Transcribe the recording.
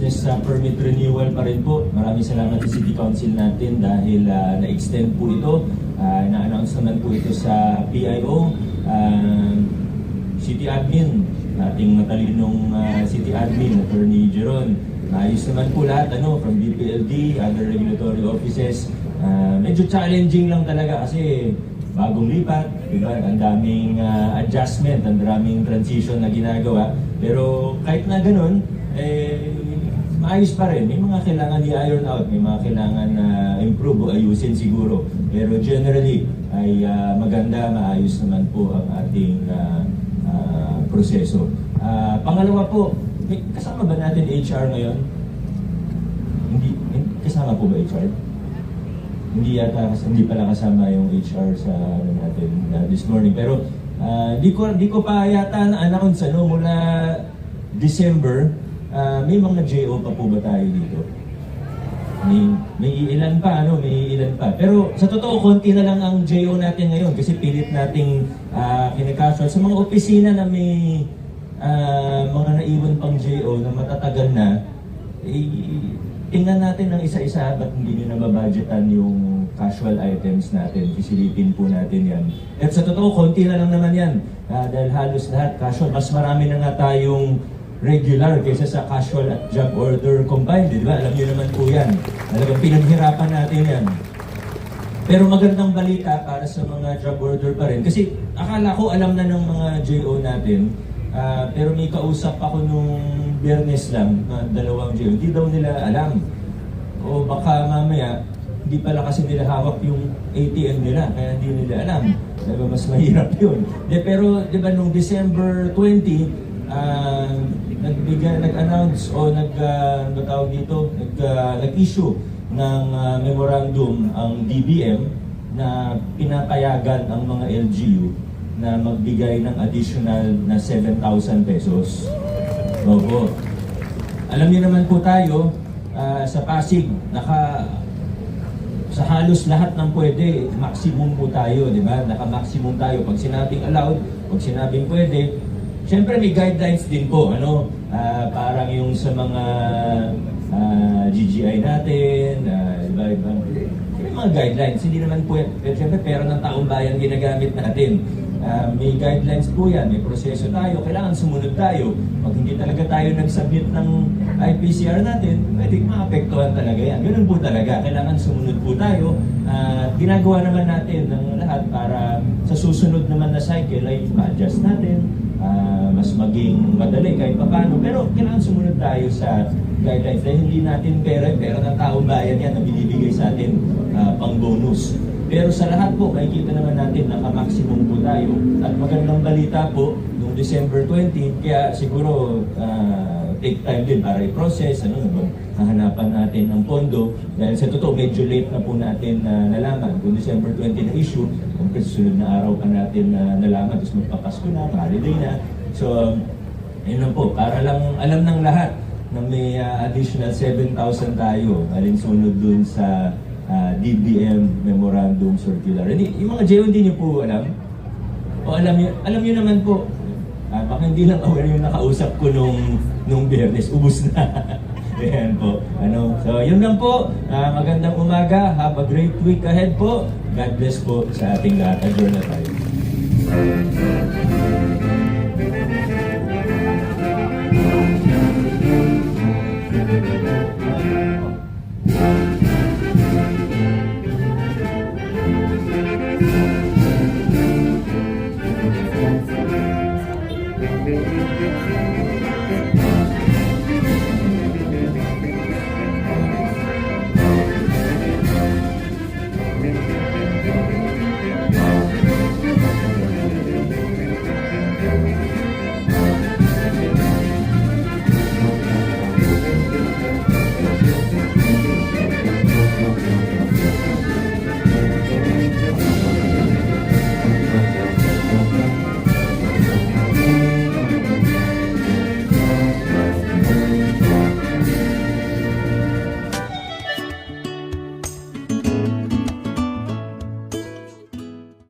business permit renewal pa rin po. Maraming salamat sa City Council natin dahil na-extend po ito. Na-announce naman po ito sa PIO. City Admin, ating matalinong City Admin, Attorney Jeron. Ayos naman po lahat, from BPLD, other regulatory offices. Medyo challenging lang talaga kasi bagong lipat, diba? Ang daming adjustment, ang daming transition na ginagawa. Pero kahit na ganun, maayos pa rin. May mga kailangan i-iron out, may mga kailangan na improve o ayusin siguro. Pero generally, ay maganda, maayos naman po ang ating proseso. Pangalawa po, kasama ba natin HR ngayon? Hindi kasama po ba HR? Hindi pala kasama yung HR sa natin this morning. Pero di ko pa yata na-announce mula December, may mga JO pa po ba tayo dito? May ilan pa, may ilan pa. Pero sa totoo, konti na lang ang JO natin ngayon kasi pilit nating kinakasual sa mga opisina na may mga naiwan pang JO na matatagal na. Tingnan natin ng isa-isa, ba't hindi nyo na mabudgetan yung casual items natin? Pisilipin po natin yan. At sa totoo, konti na lang naman yan. Dahil halos lahat casual. Mas marami na nga tayong regular kaysa sa casual at job order combined. Di ba? Alam nyo naman po yan. Talagang pinaghirapan natin yan. Pero magandang balita para sa mga job order pa rin. Kasi akala ko alam na ng mga JO natin. Pero may kausap ako nung Biyernes lang, dalawang JO, hindi daw nila alam. O baka mamaya, hindi pala kasi nila hawak yung ATM nila, kaya hindi nila alam. Diba, mas mahirap yun. Pero di ba nung December 20, nag-announce o nag-issue ng memorandum ang DBM na pinapayagan ang mga LGU na magbigay ng additional na 7,000 pesos. Opo. Alam niyo naman po tayo, sa Pasig, sa halos lahat ng pwede, maximum po tayo, di ba? Naka-maximum tayo. Pag sinabing allowed, pag sinabing pwede, syempre may guidelines din po, parang yung sa mga GGI natin, iba-ibang, may mga guidelines, hindi naman po, pero syempre pera ng taong bayan ginagamit natin. May guidelines po yan, may proseso tayo, kailangan sumunod tayo. Pag hindi talaga tayo nag-submit ng IPCR natin, pwede maapektuhan talaga yan. Ganun po talaga, kailangan sumunod po tayo. Ginagawa naman natin ng lahat para sa susunod naman na cycle ay ma-adjust natin, mas maging madali kahit paano. Pero kailangan sumunod tayo sa guidelines dahil hindi natin pera ng taong bayan yan na binibigay sa atin pang bonus. Pero sa lahat po, makikita naman natin na ka-maximum po tayo. At magandang balita po, noong December 20, kaya siguro take time din para i-process, hahanapan natin ng pondo. Dahil sa totoo, medyo late na po natin nalaman. Kung December 20 na issue, kung susunod na araw pa natin nalaman, tapos magpapasko na, holiday na. So, yun lang po, para lang alam ng lahat na may additional 7,000 tayo, alinsunod dun sa DBM Memorandum Circular. Yung mga JO hindi niyo po alam? O alam niyo naman po, baka hindi lang aware yung nakausap ko nung Biyernes, ubus na. Ayan po. So yun lang po, magandang umaga, have a great week ahead po. God bless po sa ating lahat. Adjourn na tayo.